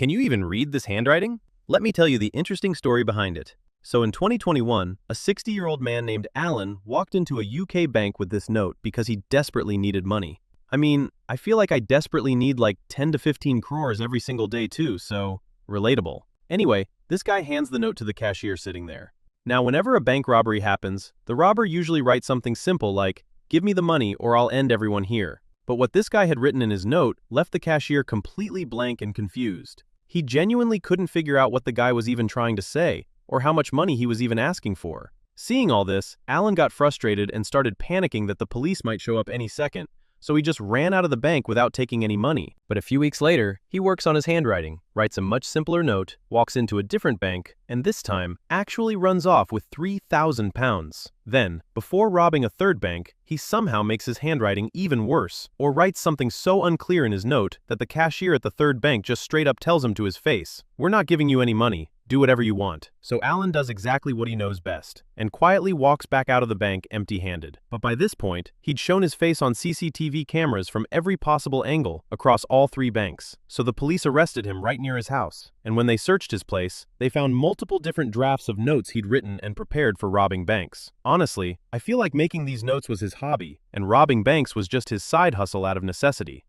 Can you even read this handwriting? Let me tell you the interesting story behind it. So in 2021, a 60-year-old man named Alan walked into a UK bank with this note because he desperately needed money. I mean, I feel like I desperately need like 10 to 15 crores every single day too, so relatable. Anyway, this guy hands the note to the cashier sitting there. Now, whenever a bank robbery happens, the robber usually writes something simple like, "Give me the money or I'll end everyone here." But what this guy had written in his note left the cashier completely blank and confused. He genuinely couldn't figure out what the guy was even trying to say, or how much money he was even asking for. Seeing all this, Alan got frustrated and started panicking that the police might show up any second, so he just ran out of the bank without taking any money. But a few weeks later, he works on his handwriting, writes a much simpler note, walks into a different bank, and this time actually runs off with £3,000. Then, before robbing a third bank, he somehow makes his handwriting even worse, or writes something so unclear in his note that the cashier at the third bank just straight up tells him to his face, "We're not giving you any money. Do whatever you want." So Alan does exactly what he knows best, and quietly walks back out of the bank empty-handed. But by this point, he'd shown his face on CCTV cameras from every possible angle across all three banks. So the police arrested him right near his house, and when they searched his place, they found multiple different drafts of notes he'd written and prepared for robbing banks. Honestly, I feel like making these notes was his hobby, and robbing banks was just his side hustle out of necessity.